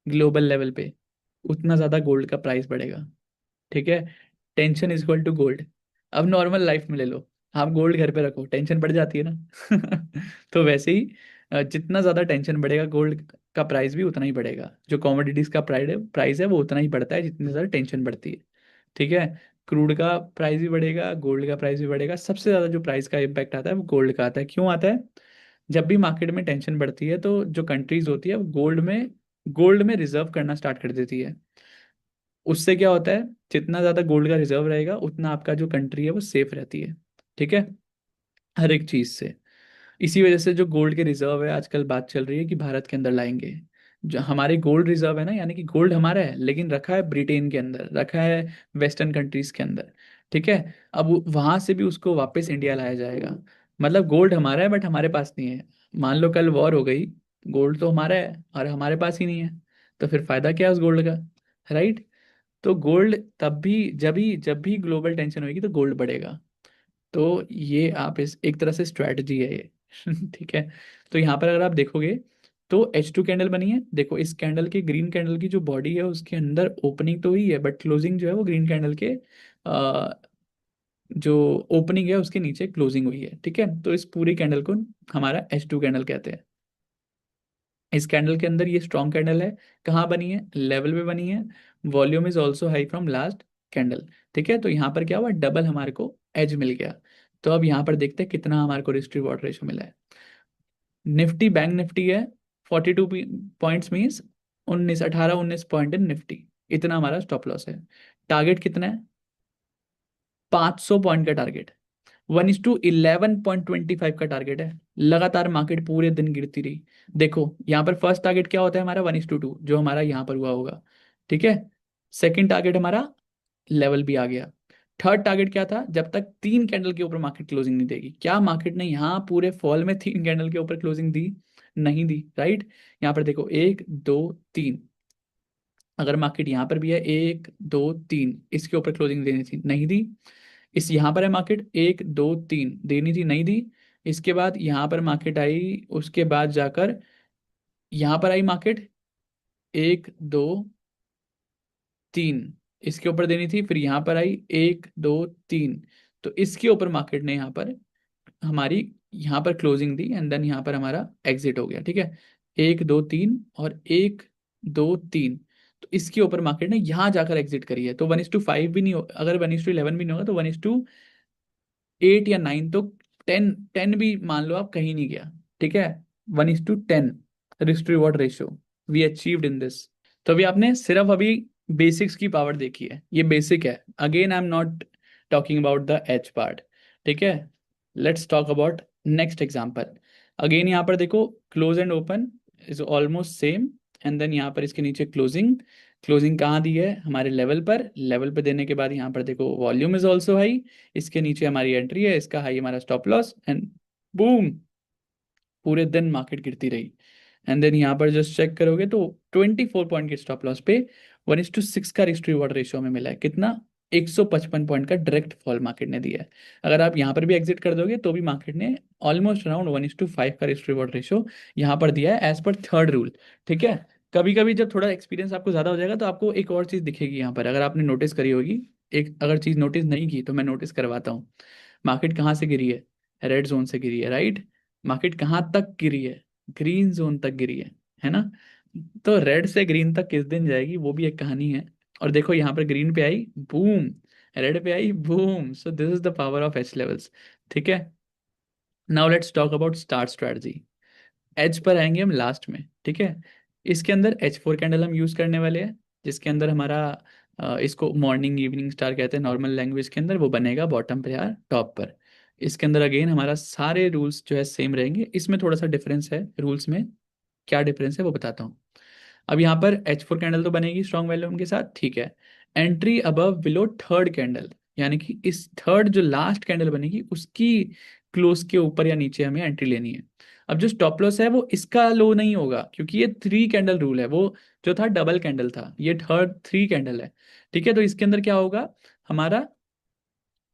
ग्लोबल लेवल पे, उतना ज्यादा गोल्ड का प्राइस बढ़ेगा। ठीक है, tension is equal to gold. अब नॉर्मल लाइफ में ले लो, आप गोल्ड घर पे रखो, टेंशन बढ़ जाती है ना। तो वैसे ही जितना ज्यादा टेंशन बढ़ेगा गोल्ड का प्राइस भी उतना ही बढ़ेगा। जो कमोडिटीज का प्राइस है वो उतना ही बढ़ता है जितनी ज्यादा टेंशन बढ़ती है। ठीक है, क्रूड का प्राइस भी बढ़ेगा, गोल्ड का प्राइस भी बढ़ेगा। सबसे ज्यादा जो प्राइस का इम्पैक्ट आता है वो गोल्ड का आता है। क्यों आता है? जब भी मार्केट में टेंशन बढ़ती है तो जो कंट्रीज होती है वो गोल्ड में रिजर्व करना स्टार्ट कर देती है। उससे क्या होता है, जितना ज्यादा गोल्ड का रिजर्व रहेगा उतना आपका जो कंट्री है वो सेफ रहती है। ठीक है, हर एक चीज से। इसी वजह से जो गोल्ड के रिजर्व है, आजकल बात चल रही है कि भारत के अंदर लाएंगे। जो हमारे गोल्ड रिजर्व है ना, यानी कि गोल्ड हमारा है लेकिन रखा है ब्रिटेन के अंदर, रखा है वेस्टर्न कंट्रीज के अंदर। ठीक है, अब वहां से भी उसको वापस इंडिया लाया जाएगा। मतलब गोल्ड हमारा है बट हमारे पास नहीं है। मान लो कल वॉर हो गई, गोल्ड तो हमारा है और हमारे पास ही नहीं है, तो फिर फायदा क्या है उस गोल्ड का? राइट। तो गोल्ड तब भी, जब भी ग्लोबल टेंशन होगी तो गोल्ड बढ़ेगा। तो ये आप इस एक तरह से स्ट्रैटेजी है ये ठीक है। तो यहाँ पर अगर आप देखोगे तो H2 कैंडल बनी है। देखो इस कैंडल के, ग्रीन कैंडल की जो बॉडी है उसके अंदर ओपनिंग तो हुई है, बट क्लोजिंग जो है वो ग्रीन कैंडल के जो ओपनिंग है उसके नीचे क्लोजिंग हुई है। ठीक है, तो इस पूरी कैंडल को हमारा H2 कैंडल कहते हैं। इस कैंडल के अंदर ये स्ट्रॉन्ग कैंडल है, कहाँ बनी है, लेवल पे बनी है। Volume is also high from last candle. ठीक है, तो यहाँ पर क्या हुआ, डबल हमारे को एज मिल गया। तो अब यहाँ पर देखते हैं कितना हमारे को रिस्क रिवॉर्ड रेशो मिला है। निफ्टी, बैंक निफ्टी है 42 पॉइंट्स, मीन्स 19 इन निफ्टी। इतना हमारा स्टॉप लॉस है। टारगेट कितना है, 500 पॉइंट का टारगेट। 1:11.25 का टारगेट है। लगातार मार्केट पूरे दिन गिरती रही। देखो यहाँ पर फर्स्ट टारगेट क्या होता है हमारा, 1:2, जो हमारा यहाँ पर हुआ होगा। ठीक है, सेकंड टारगेट हमारा लेवल भी आ गया। थर्ड टारगेट क्या था, जब तक 3 कैंडल के ऊपर मार्केट क्लोजिंग नहीं देगी। क्या मार्केट ने यहाँ पूरे फॉल में 3 कैंडल के ऊपर क्लोजिंग दी, नहीं दी, राइट। यहाँ पर देखो 1 2 3, अगर मार्केट यहाँ पर भी है 1 2 3, इसके ऊपर क्लोजिंग देनी थी, नहीं दी। इस यहाँ पर है मार्केट 1 2 3, देनी थी, नहीं दी। इसके बाद यहाँ पर मार्केट आई, उसके बाद जाकर यहाँ पर आई मार्केट 1 2 3, इसके ऊपर देनी थी। फिर यहाँ पर आई 1 2 3, तो इसके ऊपर मार्केट ने यहाँ पर हमारी यहाँ पर क्लोजिंग दी, एंड देन यहाँ पर हमारा एग्जिट हो गया। ठीक है, 1 2 3 और 1 2 3, तो इसके ऊपर मार्केट ने यहाँ जाकर एग्जिट करी है। तो 1:5 भी नहीं हो, अगर 1:11 भी नहीं होगा तो 1:8 या 9, तो 10 भी मान लो आप, कहीं नहीं गया। ठीक है, 1:10 risk reward ratio we achieved in this. तो अभी आपने सिर्फ अभी बेसिक्स की पावर देखी है, ये बेसिक है। Again I am not talking about the H part. ठीक है, let's talk about next example. Again यहाँ पर देखो close and open is almost same, and then यहाँ पर इसके नीचे क्लोजिंग। क्लोजिंग कहाँ दी है, हमारे लेवल पर। लेवल पर देने के बाद यहाँ पर देखो वॉल्यूम इज ऑल्सो हाई, इसके नीचे हमारी एंट्री है, इसका हाई हमारा स्टॉप लॉस, एंड बूम, पूरे दिन मार्केट गिरती रही। एंड देन यहाँ पर जस्ट चेक करोगे तो 24 पॉइंट के स्टॉप लॉस पे 1:6 का रिस्क रिवॉर्ड रेशियो में मिला है। कितना, 155 पॉइंट का डायरेक्ट फॉल मार्केट ने दिया है। अगर आप यहाँ पर भी एग्जिट कर दोगे तो भी मार्केट ने ऑलमोस्ट अराउंड 1:5 का रिस्क रिवॉर्ड रेशियो यहाँ पर दिया है, एज पर थर्ड रूल। ठीक है, कभी कभी जब थोड़ा एक्सपीरियंस आपको ज़्यादा हो जाएगा तो आपको एक और चीज़ दिखेगी यहाँ पर, अगर आपने नोटिस करी होगी। एक अगर चीज़ नोटिस नहीं की तो मैं नोटिस करवाता हूँ। मार्केट कहाँ से गिरी है, रेड जोन से गिरी है, राइट। मार्केट कहाँ तक गिरी है, ग्रीन जोन तक गिरी है ना। तो रेड से ग्रीन तक किस दिन जाएगी वो भी एक कहानी है। और देखो यहाँ पर ग्रीन पे आई बूम, रेड पे I boom, so this is the power of H levels. ठीक है, now let's talk about star strategy. H पर आएंगे हम लास्ट में। ठीक है, इसके अंदर H4 कैंडल हम यूज करने वाले हैं, जिसके अंदर हमारा इसको मॉर्निंग इवनिंग स्टार कहते हैं नॉर्मल लैंग्वेज के अंदर। वो बनेगा बॉटम पे या टॉप पर। इसके अंदर अगेन हमारा सारे रूल्स जो है सेम रहेंगे, इसमें थोड़ा सा डिफरेंस है रूल्स में। क्या डिफरेंस है वो बताता हूँ। अब यहाँ पर H4 कैंडल तो बनेगी स्ट्रॉन्ग वैल्यूम के साथ, ठीक है। Entry above below third candle, यानी कि इस थर्ड जो लास्ट कैंडल बनेगी उसकी क्लोज के ऊपर या नीचे हमें एंट्री लेनी है। अब जो स्टॉप लॉस है वो इसका लो नहीं होगा, क्योंकि ये 3 कैंडल रूल है। वो जो था डबल कैंडल था, ये थर्ड 3 कैंडल है। ठीक है, तो इसके अंदर क्या होगा, हमारा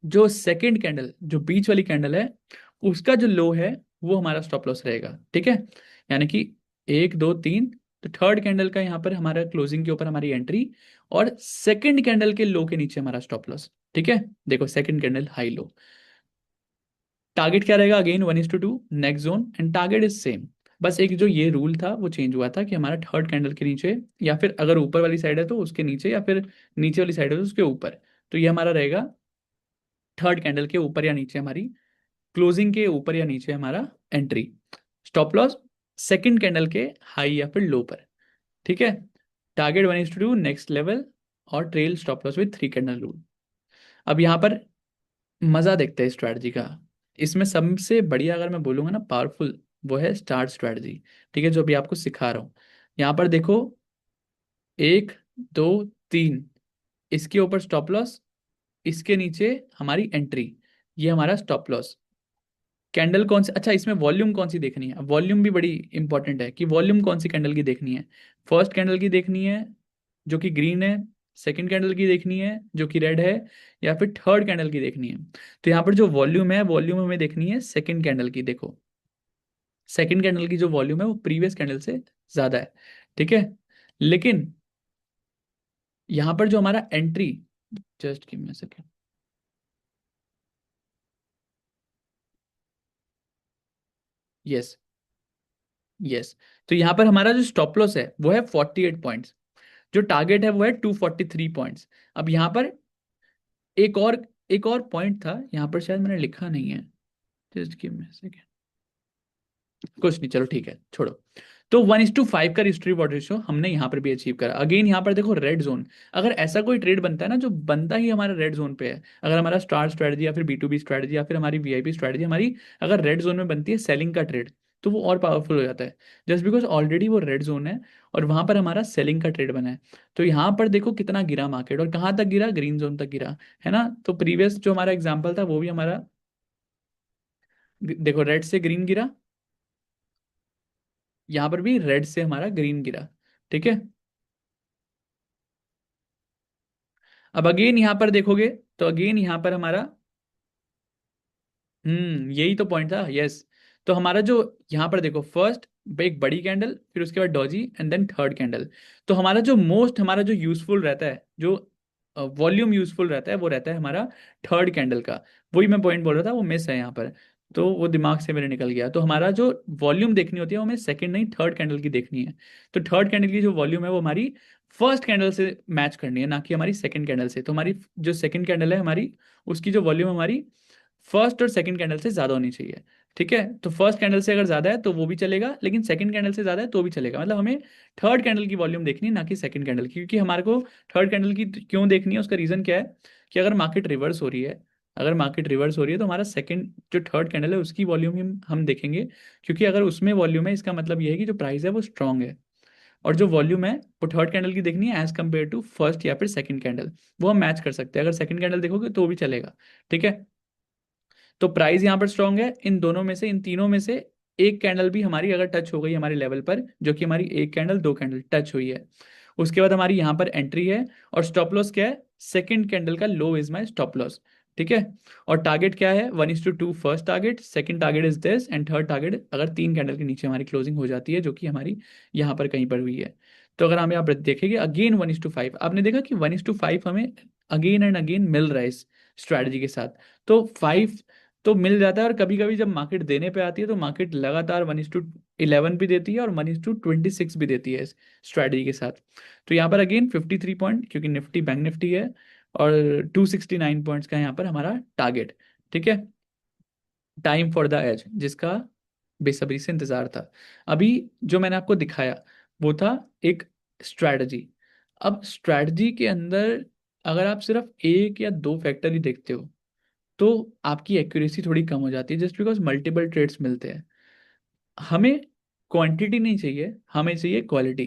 जो सेकंड कैंडल, जो बीच वाली कैंडल है, उसका जो लो है वो हमारा स्टॉप लॉस रहेगा। ठीक है, यानी कि 1 2 3, तो थर्ड कैंडल का यहाँ पर हमारा क्लोजिंग के ऊपर हमारी एंट्री, और सेकंड कैंडल के लो के नीचे हमारा स्टॉप लॉस। ठीक है, देखो second candle high low. Target क्या रहेगा, again 1:2 next zone, and target is same. बस एक जो ये रूल था वो चेंज हुआ था कि हमारा थर्ड कैंडल के नीचे, या फिर अगर ऊपर वाली साइड है तो उसके नीचे, या फिर नीचे वाली साइड है तो उसके ऊपर। तो ये हमारा रहेगा थर्ड कैंडल के ऊपर या नीचे हमारी क्लोजिंग के ऊपर या नीचे हमारा entry. Stop loss second candle के हाई या फिर लो पर। ठीक है, टारगेट 1:2 नेक्स्ट लेवल, और trail stop loss with 3 candle rule. अब यहाँ पर मजा देखते हैं स्ट्रैटेजी का। इसमें सबसे बढ़िया अगर मैं बोलूंगा ना, पावरफुल, वो है स्टार स्ट्रैटेजी। ठीक है, जो अभी आपको सिखा रहा हूँ। यहाँ पर देखो 1 2 3, इसके ऊपर स्टॉप लॉस, इसके नीचे हमारी एंट्री, ये हमारा स्टॉप लॉस। कैंडल कौन सी, अच्छा इसमें वॉल्यूम कौन सी देखनी है, वॉल्यूम भी बड़ी इंपॉर्टेंट है कि वॉल्यूम कौन सी कैंडल की देखनी है। फर्स्ट कैंडल की देखनी है जो कि ग्रीन है, सेकंड कैंडल की देखनी है जो कि रेड है, या फिर थर्ड कैंडल की देखनी है? तो यहाँ पर जो वॉल्यूम है, वॉल्यूम हमें देखनी है सेकंड कैंडल की। देखो सेकंड कैंडल की जो वॉल्यूम है वो प्रीवियस कैंडल से ज्यादा है, ठीक है। लेकिन यहाँ पर जो हमारा entry, just give me a second, yes yes, तो यहाँ पर हमारा जो स्टॉप लॉस है वो है 48 पॉइंट्स, जो टारगेट है वो है 243 पॉइंट्स। अब यहाँ पर एक और एक और पॉइंट था, यहाँ पर शायद मैंने लिखा नहीं है, जस्ट गिव मी सेकेंड, कुछ नहीं, चलो ठीक है छोड़ो। तो 1:5 का रिस्क रिवॉर्ड रेशियो हमने यहाँ पर भी अचीव करा। अगेन यहाँ पर देखो रेड जोन, अगर ऐसा कोई ट्रेड बनता है ना जो बनता ही हमारा रेड जोन पे है, अगर हमारा स्टार स्ट्रेटजी या फिर B2B स्ट्रेटजी या फिर हमारी VIP स्ट्रेटजी हमारी अगर रेड जोन में बनती है सेलिंग का ट्रेड, तो वो और पावरफुल हो जाता है, जस्ट बिकॉज ऑलरेडी वो रेड जोन है और वहां पर हमारा सेलिंग का ट्रेड बना है। तो यहाँ पर देखो कितना गिरा मार्केट, और कहाँ तक गिरा, ग्रीन जोन तक गिरा, है ना। तो प्रीवियस जो हमारा एग्जाम्पल था वो भी हमारा, देखो रेड से ग्रीन गिरा, यहाँ पर भी रेड से हमारा ग्रीन गिरा, ठीक है। अब अगेन यहाँ पर देखोगे तो अगेन यहाँ पर हमारा, यही तो पॉइंट था, यस। तो हमारा जो यहाँ पर देखो फर्स्ट एक बड़ी कैंडल, फिर उसके बाद doji and then third candle. तो हमारा जो मोस्ट हमारा जो यूजफुल रहता है, जो वॉल्यूम यूजफुल रहता है वो रहता है हमारा थर्ड कैंडल का। वही मैं पॉइंट बोल रहा था, वो मिस है यहाँ पर, तो वो दिमाग से मेरे निकल गया। तो हमारा जो वॉल्यूम देखनी होती है वो हमें सेकंड नहीं थर्ड कैंडल की देखनी है। तो थर्ड कैंडल की जो वॉल्यूम है वो हमारी फर्स्ट कैंडल से मैच करनी है, ना कि हमारी सेकंड कैंडल से। तो हमारी जो सेकंड कैंडल है हमारी, उसकी जो वॉल्यूम हमारी फर्स्ट और सेकंड कैंडल से ज्यादा होनी चाहिए, ठीक है। तो फर्स्ट कैंडल से अगर ज्यादा है तो वो भी चलेगा, लेकिन सेकंड कैंडल से ज्यादा है तो भी चलेगा। मतलब हमें थर्ड कैंडल की वॉल्यूम देखनी है, ना कि सेकंड कैंडल की, क्योंकि हमारे को थर्ड कैंडल की क्यों देखनी है, उसका रीजन क्या है कि अगर मार्केट रिवर्स हो रही है, अगर मार्केट रिवर्स हो रही है तो हमारा सेकंड जो थर्ड कैंडल है उसकी वॉल्यूम हम देखेंगे, क्योंकि अगर उसमें वॉल्यूम है इसका मतलब ये है कि जो प्राइस है वो स्ट्रांग है। और जो वॉल्यूम है वो थर्ड कैंडल की देखनी है एज कम्पेयर टू फर्स्ट या फिर सेकंड कैंडल, वो हम मैच कर सकते हैं। अगर सेकंड कैंडल देखोगे तो भी चलेगा, ठीक है। तो प्राइस यहाँ पर स्ट्रांग है, इन दोनों में से, इन तीनों में से एक कैंडल भी हमारी अगर टच हो गई हमारे लेवल पर, जो कि हमारी एक कैंडल दो कैंडल टच हुई है, उसके बाद हमारी यहाँ पर एंट्री है। और स्टॉप लॉस क्या है, सेकंड कैंडल का लो इज माय स्टॉप लॉस, ठीक है। और टारगेट क्या है, 1:2 first target, second target is this, and third target अगर तीन कैंडल के नीचे हमारी क्लोजिंग हो जाती है, जो कि हमारी यहाँ पर कहीं पर हुई है। तो अगर हम यहाँ पर देखेंगे अगेन 1:5, आपने देखा कि 1:5 हमें अगेन एंड अगेन मिल रहा है इस स्ट्रैटेजी के साथ। तो 5 तो मिल जाता है, और कभी कभी जब मार्केट देने पे आती है तो मार्केट लगातार 1:11 भी देती है और 1:26 भी देती है इस स्ट्रैटेजी के साथ। तो यहाँ पर अगेन 53 पॉइंट, क्योंकि निफ्टी बैंक निफ्टी है, और 269 पॉइंट्स का यहाँ पर हमारा टारगेट, ठीक है। टाइम फॉर द एज, जिसका बेसब्री से इंतजार था। अभी जो मैंने आपको दिखाया वो था एक स्ट्रैटेजी। अब स्ट्रैटेजी के अंदर अगर आप सिर्फ एक या दो फैक्टर ही देखते हो तो आपकी एक्यूरेसी थोड़ी कम हो जाती है, जस्ट बिकॉज मल्टीपल ट्रेड्स मिलते हैं। हमें क्वांटिटी नहीं चाहिए, हमें चाहिए क्वालिटी,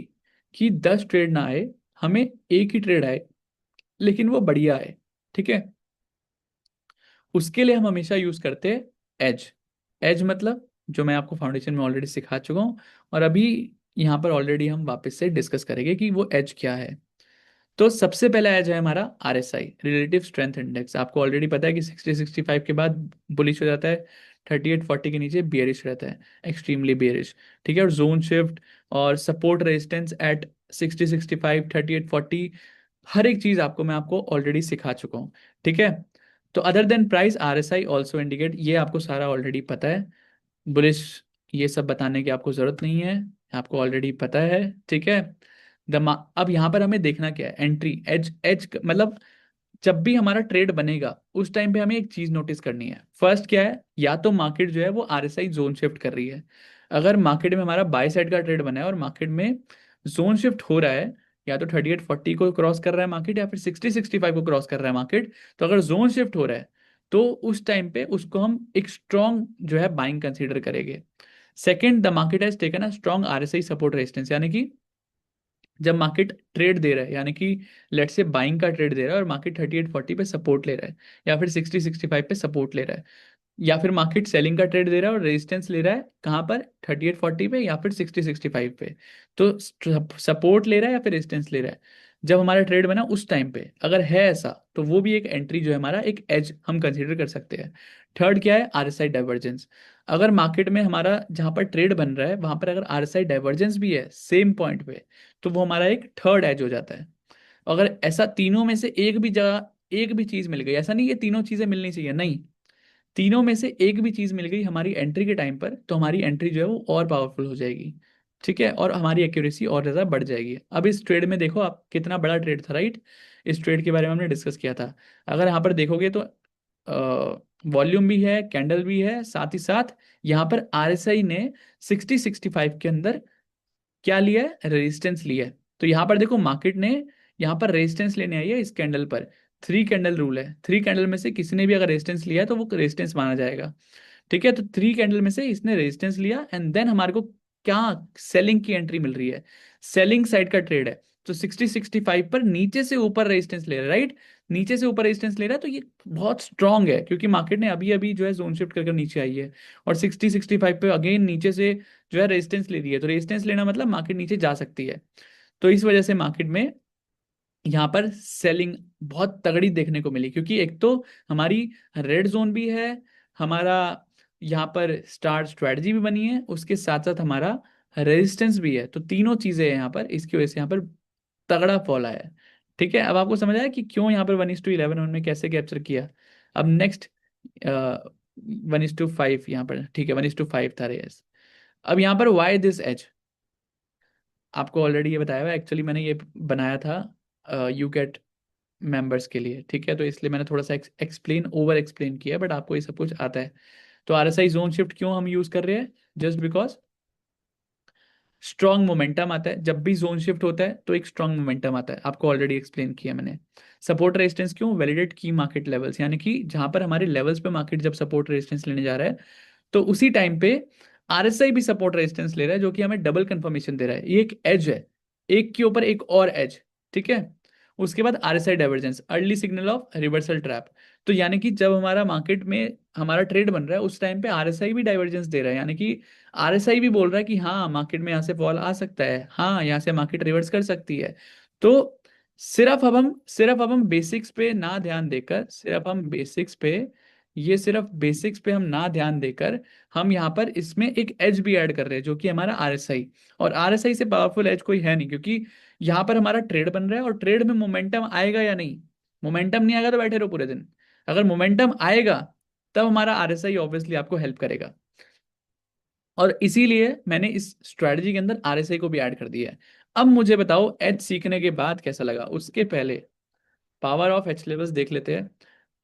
कि 10 ट्रेड ना आए, हमें एक ही ट्रेड आए लेकिन वो बढ़िया आए, ठीक है। उसके लिए हम हमेशा यूज करते हैं एज। एज मतलब जो मैं आपको फाउंडेशन में ऑलरेडी सिखा चुका हूँ, और अभी यहाँ पर ऑलरेडी हम वापस से डिस्कस करेंगे कि वो एज क्या है। तो सबसे पहला एज है हमारा RSI, रिलेटिव स्ट्रेंथ इंडेक्स। आपको ऑलरेडी पता है कि 60-65 के बाद बुलिश हो जाता है, 38-40 के नीचे बियरिश रहता है, एक्सट्रीमली बियरिश, ठीक है। और जोन शिफ्ट और सपोर्ट रेजिस्टेंस एट 60-65, 38-40, हर एक चीज आपको ऑलरेडी सिखा चुका हूँ, ठीक है। तो other than price RSI also indicate, ये आपको सारा ऑलरेडी पता है। बुलिश, ये सब बताने की आपको जरूरत नहीं है, आपको ऑलरेडी पता है, ठीक है। अब यहाँ पर हमें देखना क्या है, एंट्री एज, एज मतलब जब भी हमारा ट्रेड बनेगा उस टाइम पे हमें एक चीज नोटिस करनी है। फर्स्ट क्या है, या तो मार्केट जो है वो RSI जोन शिफ्ट कर रही है। अगर मार्केट में हमारा बाय साइड का ट्रेड बना है और मार्केट में जोन शिफ्ट हो रहा है, या तो 38-40 को क्रॉस कर रहा है मार्केट, या फिर 60-65 को क्रॉस कर रहा है मार्केट, तो अगर जोन शिफ्ट हो रहा है तो उस टाइम पे उसको हम एक स्ट्रॉन्ग जो है बाइंग कंसीडर करेंगे। Second, the market has taken a strong RSI support resistance, यानी कि जब मार्केट ट्रेड दे रहा है, यानी कि लेट से बाइंग का ट्रेड दे रहा है और मार्केट 38-40 पे सपोर्ट ले रहा है, या फिर 60-65 पे सपोर्ट ले रहा है, या फिर मार्केट सेलिंग का ट्रेड दे रहा है और रेजिस्टेंस ले रहा है कहाँ पर, 38-40 पे या फिर 60-65 पे, तो सपोर्ट ले रहा है या फिर रेजिस्टेंस ले रहा है। जब हमारा ट्रेड बना उस टाइम पे अगर है ऐसा, तो वो भी एक एंट्री जो है हमारा एक एज हम कंसीडर कर सकते हैं। थर्ड क्या है, आरएसआई डाइवर्जेंस। अगर मार्केट में हमारा जहां पर ट्रेड बन रहा है वहां पर अगर आरएसआई डाइवर्जेंस भी है सेम पॉइंट पे, तो वो हमारा एक थर्ड एज हो जाता है। अगर ऐसा तीनों में से एक भी जगह एक भी चीज मिल गई, ऐसा नहीं ये तीनों चीजें मिलनी चाहिए, नहीं, तीनों में से एक भी चीज मिल गई हमारी एंट्री के टाइम पर, तो हमारी एंट्री जो है वो और पावरफुल हो जाएगी। ठीक है, और हमारी एक्यूरेसी और ज़्यादा बढ़ जाएगी। अब इस ट्रेड में देखो आप, कितना बड़ा ट्रेड था, राइट? इस ट्रेड के बारे में हमने डिस्कस किया था। अगर यहाँ पर देखोगे तो वॉल्यूम भी है, कैंडल भी है, साथ ही साथ यहाँ पर आरएसआई ने 60-65 के अंदर क्या लिया है, रेजिस्टेंस लिया है। तो यहाँ पर देखो मार्केट ने यहाँ पर रेजिस्टेंस लेने आई है इस कैंडल पर। थ्री कैंडल रूल है, थ्री कैंडल में से किसी ने भी अगर रेजिस्टेंस लिया है तो वो रेजिस्टेंस माना जाएगा। ठीक है, तो थ्री कैंडल में से इसने रेजिस्टेंस लिया एंड देन हमारे को क्या, सेलिंग की एंट्री मिल रही है, सेलिंग साइड का ट्रेड है। तो 60-65 पर नीचे से ऊपर रेजिस्टेंस ले रहा है, राइट? नीचे से ऊपर रेजिस्टेंस ले रहा है, तो ये बहुत स्ट्रांग है क्योंकि मार्केट ने अभी अभी जो है जोन शिफ्ट करके नीचे आई है। और 60-65 पे अगेन नीचे से जो है रेजिस्टेंस ले रही है, तो रेजिस्टेंस लेना मतलब मार्केट नीचे जा सकती है। तो इस वजह से मार्केट में यहाँ पर सेलिंग बहुत तगड़ी देखने को मिली, क्योंकि एक तो हमारी रेड जोन भी है, हमारा यहाँ पर स्टार स्ट्रेटजी भी बनी है, उसके साथ साथ हमारा रेजिस्टेंस भी है। तो तीनों चीजें हैं यहाँ पर, इसकी वजह से यहाँ पर तगड़ा फॉल आया है। ठीक है, अब आपको समझ आया कि क्यों यहाँ पर 1:11 उन्होंने कैसे कैप्चर किया। अब नेक्स्ट 1:5 यहाँ पर, ठीक है 1:5 था, यस। अब यहाँ पर वाई दिस एज, आपको ऑलरेडी ये बताया हुआ, एक्चुअली मैंने ये बनाया था यू कैट मेंबर्स के लिए। ठीक है, तो इसलिए मैंने थोड़ा सा एक्सप्लेन ओवर एक्सप्लेन किया, बट आपको ये सब कुछ आता है। तो आरएसआई जोन शिफ्ट क्यों हम यूज कर रहे हैं, जस्ट बिकॉज स्ट्रॉन्ग मोमेंटम आता है। जब भी जोन शिफ्ट होता है तो एक स्ट्रॉन्ग मोमेंटम आता है, आपको ऑलरेडी एक्सप्लेन किया मैंने। सपोर्ट रेजिस्टेंस क्यों, वैलिडेट की मार्केट लेवल्स, यानी कि जहां पर हमारे लेवल्स पे मार्केट जब सपोर्ट रेजिस्टेंस लेने जा रहा है, तो उसी टाइम पे आरएसआई भी सपोर्ट रेजिस्टेंस ले रहा है, जो कि हमें डबल कंफर्मेशन दे रहा है। ये एक एज है, एक के ऊपर एक और एज। ठीक है, उसके बाद RSI divergence, early signal of reversal trap. तो यानी कि जब हमारा मार्केट में हमारा ट्रेड बन रहा है उस टाइम पे आरएसआई भी डाइवर्जेंस दे रहा है, यानी कि आरएसआई भी बोल रहा है कि हाँ मार्केट में यहाँ से फॉल आ सकता है, हाँ यहाँ से मार्केट रिवर्स कर सकती है। तो सिर्फ अब हम बेसिक्स पे ना ध्यान देकर, सिर्फ हम बेसिक्स पे, ये सिर्फ बेसिक्स पे हम ना ध्यान देकर, हम यहाँ पर इसमें एक एज भी ऐड कर रहे हैं जो कि हमारा आरएसआई। और आरएसआई से पावरफुल एज कोई है नहीं, क्योंकि यहाँ पर हमारा ट्रेड बन रहा है और ट्रेड में मोमेंटम आएगा या नहीं, मोमेंटम नहीं आएगा तो बैठे रहो पूरे दिन। अगर मोमेंटम आएगा तब हमारा आरएसआई ऑब्वियसली आपको हेल्प करेगा। और इसीलिए मैंने इस स्ट्रेटजी के अंदर आरएसआई को भी ऐड कर दिया है। अब मुझे बताओ एच सीखने के बाद कैसा लगा, उसके पहले पावर ऑफ एच लेवल्स देख लेते हैं।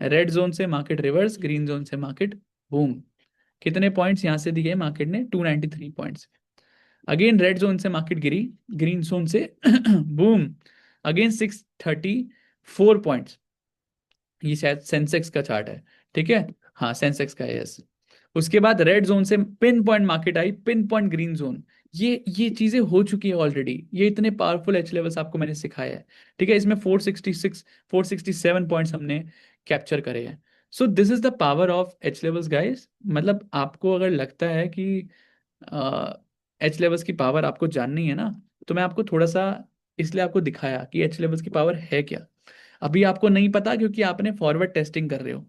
रेड जोन से मार्केट रिवर्स, ग्रीन जोन से मार्केट बूम। कितने पॉइंट्स यहां से दिए मार्केट ने, 293 पॉइंट्स। अगेन रेड जोन से मार्केट गिरी, ग्रीन जोन से बूम, अगेन 634 पॉइंट्स। ये शायद सेंसेक्स का चार्ट है, ठीक है, हाँ सेंसेक्स का है, यस। उसके बाद रेड जोन से pin point market I, pin point green zone. ये चीजें हो चुकी है ऑलरेडी, ये इतने पावरफुल एच लेवल्स आपको मैंने सिखाया है। ठीक है, इसमें 467 पॉइंट्स हमने कैप्चर करे हैं। सो this is the power of H levels guys. मतलब आपको अगर लगता है कि एच लेवल्स की पावर आपको जाननी है ना, तो मैं आपको थोड़ा सा इसलिए आपको दिखाया कि एच लेवल्स की पावर है क्या। अभी आपको नहीं पता क्योंकि आपने फॉरवर्ड टेस्टिंग कर रहे हो।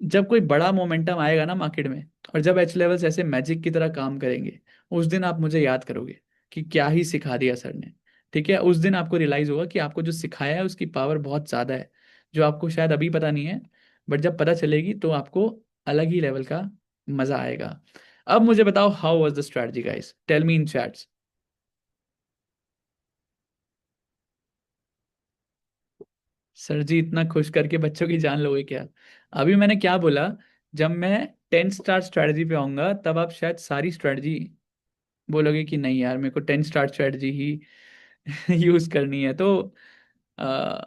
जब कोई बड़ा मोमेंटम आएगा ना मार्केट में, और जब एच लेवल्स ऐसे मैजिक की तरह काम करेंगे, उस दिन आप मुझे याद करोगे कि क्या ही सिखा दिया सर ने। ठीक है, उस दिन आपको रियलाइज होगा कि आपको जो सिखाया है उसकी पावर बहुत ज़्यादा है, जो आपको शायद अभी पता नहीं है, बट जब पता चलेगी तो आपको अलग ही लेवल का मज़ा आएगा। अब मुझे बताओ how was the strategy guys, tell me in chats. Sir ji इतना खुश करके बच्चों की जान लोगे क्या? अभी मैंने क्या बोला, जब मैं 10 स्टार स्ट्रैटेजी पे आऊंगा तब आप शायद सारी स्ट्रैटेजी बोलोगे कि नहीं यार मेरे को 10 स्टार स्ट्रैटेजी ही यूज करनी है, तो आ,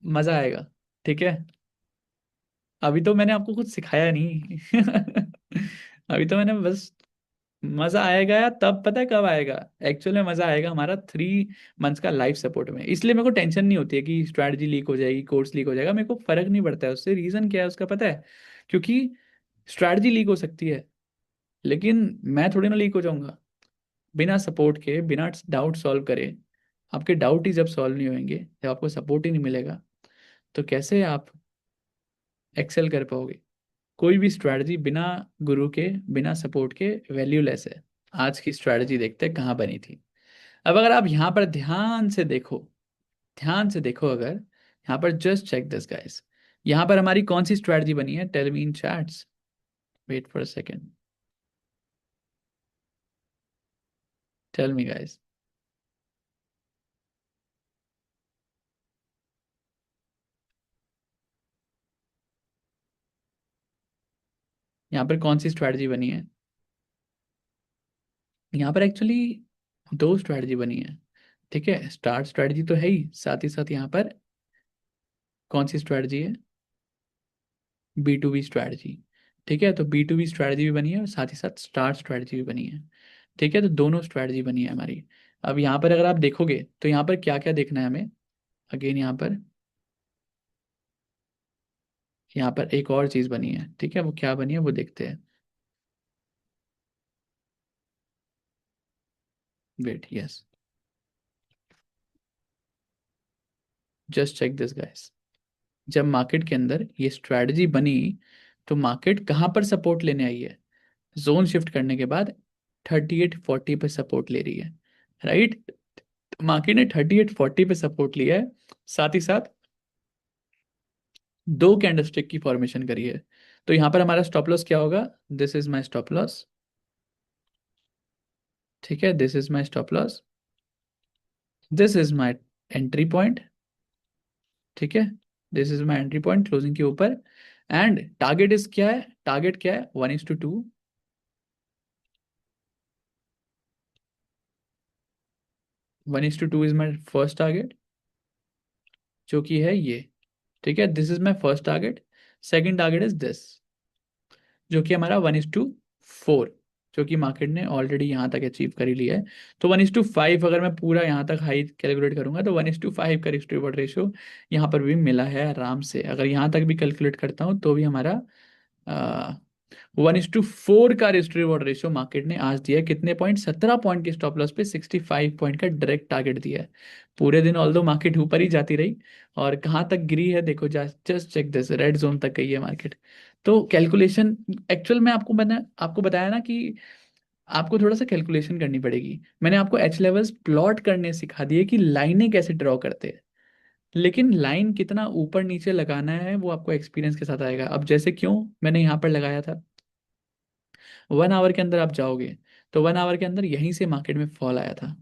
मजा आएगा। ठीक है, अभी तो मैंने आपको कुछ सिखाया नहीं अभी तो मैंने बस, मजा आएगा या तब पता है कब आएगा, एक्चुअली में मजा आएगा हमारा 3 मंथ्स का लाइफ सपोर्ट में। इसलिए मेरे को टेंशन नहीं होती है कि स्ट्रैटेजी लीक हो जाएगी, कोर्स लीक हो जाएगा, मेरे को फर्क नहीं पड़ता है उससे। रीजन क्या है उसका पता है, क्योंकि स्ट्रैटेजी लीक हो सकती है लेकिन मैं थोड़ी ना लीक हो जाऊंगा बिना सपोर्ट के, बिना डाउट सॉल्व करे। आपके डाउट ही जब सॉल्व नहीं होंगे, जब आपको सपोर्ट ही नहीं मिलेगा, तो कैसे आप एक्सेल कर पाओगे? कोई भी स्ट्रैटेजी बिना गुरु के, बिना सपोर्ट के वैल्यूलेस है। आज की स्ट्रैटेजी देखते हैं कहाँ बनी थी। अब अगर आप यहाँ पर ध्यान से देखो, ध्यान से देखो, अगर यहाँ पर जस्ट चेक दिस गाइस, यहाँ पर हमारी कौन सी स्ट्रैटेजी बनी है? Tell me in chats, wait for a second, tell me guys. यहाँ पर कौन सी स्ट्रैटेजी बनी है? यहाँ पर एक्चुअली दो स्ट्रैटेजी बनी है। ठीक है, स्टार्ट स्ट्रैटेजी तो है ही, साथ ही साथ यहाँ पर कौन सी स्ट्रैटेजी है? B2B strategy. ठीक है, तो B2B स्ट्रैटेजी भी बनी है और साथ ही साथ स्टार्ट स्ट्रैटेजी भी बनी है। ठीक है, तो दोनों स्ट्रैटेजी बनी है हमारी। अब यहाँ पर अगर आप देखोगे तो यहाँ पर क्या क्या देखना है हमें? अगेन यहाँ पर एक और चीज़ बनी है। ठीक है, वो क्या बनी है वो देखते हैं। Wait, yes, just check this guys. जब मार्केट के अंदर ये स्ट्रैटेजी बनी, तो मार्केट कहाँ पर सपोर्ट लेने आई है? जोन शिफ्ट करने के बाद 3840 पे सपोर्ट ले रही है, राइट? मार्केट ने 3840 पे सपोर्ट लिया है, साथ ही साथ दो कैंडलस्टिक की फॉर्मेशन करी है। तो यहाँ पर हमारा स्टॉप लॉस क्या होगा? This is my stop loss. ठीक है, this is my stop loss, this is my entry point. ठीक है, this is my entry point closing के ऊपर। एंड टारगेट इज क्या है? टारगेट क्या है? 1:2। 1:2 इज माई फर्स्ट टारगेट, जो कि है ये। ठीक है, this is my first target. Second target is this, जो कि हमारा 1:4, जो कि मार्केट ने ऑलरेडी यहाँ तक अचीव कर ही लिया है। तो 1:5 अगर मैं पूरा यहाँ तक हाई कैलकुलेट करूंगा तो 1:5 का रिस्क रिवॉर्ड रेशियो यहाँ पर भी मिला है आराम से। अगर यहाँ तक भी कैलकुलेट करता हूँ तो भी हमारा 1:4 का रिस्क रिवॉर्ड रेशियो मार्केट ने आज दिया है। कितने पॉइंट? 17 पॉइंट के स्टॉप लॉस पे 65 पॉइंट का डायरेक्ट टारगेट दिया है। पूरे दिन ऑल्दो मार्केट ऊपर ही जाती रही, और कहाँ तक गिरी है देखो, just check this, red zone तक गई है मार्केट। तो कैलकुलेशन, एक्चुअल में मैंने आपको बताया ना कि आपको थोड़ा सा कैलकुलेशन करनी पड़ेगी। मैंने आपको एच लेवल्स प्लॉट करने सिखा दिए कि लाइनें कैसे ड्रॉ करते हैं, लेकिन लाइन कितना ऊपर नीचे लगाना है वो आपको एक्सपीरियंस के साथ आएगा। अब जैसे क्यों मैंने यहाँ पर लगाया था, 1 आवर के अंदर आप जाओगे तो 1 आवर के अंदर यहीं से मार्केट में फॉल आया था।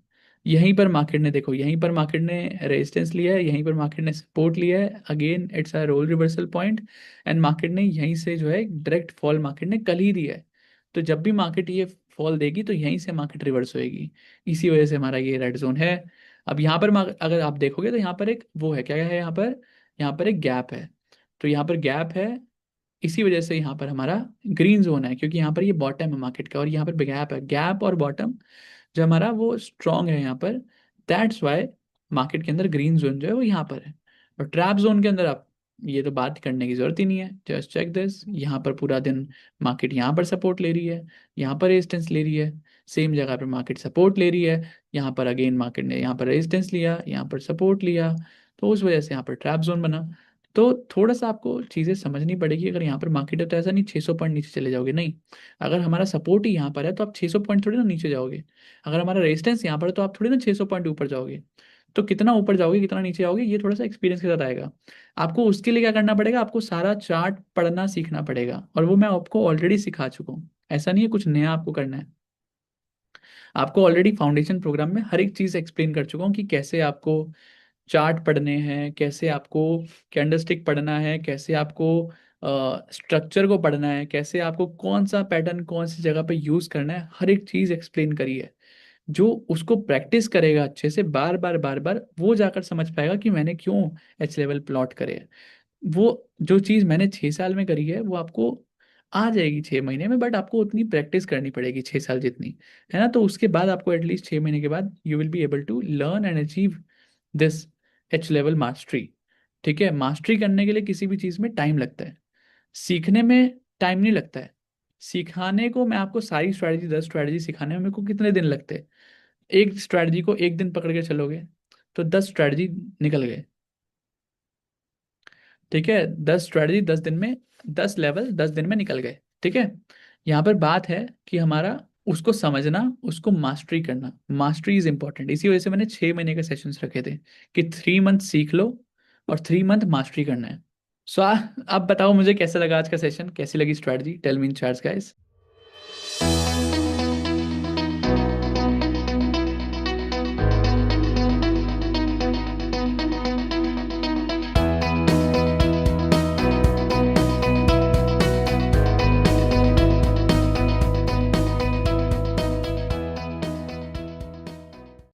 यहीं पर मार्केट ने देखो, यहीं पर मार्केट ने रेजिस्टेंस लिया है, यहीं पर मार्केट ने सपोर्ट लिया है, again it's a role reversal point. And market ने यहीं से जो है डायरेक्ट फॉल मार्केट ने कल ही दिया है। तो जब भी मार्केट ये फॉल देगी तो यहीं से मार्केट रिवर्स होएगी। इसी वजह से हमारा ये रेड जोन है। अब यहाँ पर अगर आप देखोगे तो यहाँ पर एक वो है, क्या है यहाँ पर? यहाँ पर एक गैप है। तो यहाँ पर गैप है, इसी वजह से यहाँ पर हमारा ग्रीन जोन है, क्योंकि यहाँ पर ये बॉटम है मार्केट का और यहाँ पर गैप है। गैप और बॉटम जो हमारा वो स्ट्रांग है यहाँ पर, दैट्स वाई मार्केट के अंदर ग्रीन जोन जो है वो यहाँ पर है। और ट्रैप जोन के अंदर आप ये तो बात करने की जरूरत ही नहीं है, जस्ट चेक दिस। यहाँ पर पूरा दिन मार्केट यहाँ पर सपोर्ट ले रही है, यहाँ पर रेजिस्टेंस ले रही है, सेम जगह पर मार्केट सपोर्ट ले रही है, यहाँ पर अगेन मार्केट ने यहाँ पर रेजिस्टेंस लिया, यहाँ पर सपोर्ट लिया, तो उस वजह से यहाँ पर ट्रैप जोन बना। तो थोड़ा सा आपको चीज़ें समझनी पड़ेगी। अगर यहाँ पर मार्केट है तो ऐसा नहीं 600 पॉइंट नीचे चले जाओगे, नहीं। अगर हमारा सपोर्ट ही यहाँ पर है तो आप 600 पॉइंट थोड़ी ना नीचे जाओगे। अगर हमारा रेजिस्टेंस यहाँ पर है तो आप थोड़ी ना 600 पॉइंट ऊपर जाओगे। तो कितना ऊपर जाओगे कितना नीचे जाओगे ये थोड़ा सा एक्सपीरियंस के साथ आएगा। आपको उसके लिए क्या करना पड़ेगा? आपको सारा चार्ट पढ़ना सीखना पड़ेगा, और वो मैं आपको ऑलरेडी सिखा चुका हूँ। ऐसा नहीं है कुछ नया आपको करना है। आपको ऑलरेडी फाउंडेशन प्रोग्राम में हर एक चीज़ एक्सप्लेन कर चुका हूँ कि कैसे आपको चार्ट पढ़ने हैं, कैसे आपको कैंडलस्टिक पढ़ना है, कैसे आपको स्ट्रक्चर को पढ़ना है, कैसे आपको कौन सा पैटर्न कौन सी जगह पे यूज़ करना है, हर एक चीज़ एक्सप्लेन करी है। जो उसको प्रैक्टिस करेगा अच्छे से बार बार बार बार, वो जाकर समझ पाएगा कि मैंने क्यों एच लेवल प्लॉट करे हैं। वो जो चीज़ मैंने 6 साल में करी है वो आपको आ जाएगी 6 महीने में, बट आपको उतनी प्रैक्टिस करनी पड़ेगी 6 साल जितनी, है ना? तो उसके बाद आपको एटलीस्ट 6 महीने के बाद you will be able to learn and achieve this H level mastery. ठीक है, मास्टरी करने के लिए किसी भी चीज़ में टाइम लगता है, सीखने में टाइम नहीं लगता है। सिखाने को मैं आपको सारी स्ट्रैटेजी 10 स्ट्रैटेजी सिखाने में मेरे को कितने दिन लगते हैं? एक स्ट्रैटेजी को एक दिन पकड़ के चलोगे तो 10 स्ट्रैटेजी निकल गए। ठीक है, 10 स्ट्रैटेजी 10 दिन में, 10 लेवल 10 दिन में निकल गए। ठीक है, यहाँ पर बात है कि हमारा उसको समझना, उसको मास्टरी करना। मास्टरी इज इंपॉर्टेंट, इसी वजह से मैंने 6 महीने के सेशंस रखे थे कि 3 मंथ सीख लो और 3 मंथ मास्टरी करना है। सो अब बताओ मुझे कैसा लगा आज का सेशन, कैसी लगी strategy, tell me in chats guys.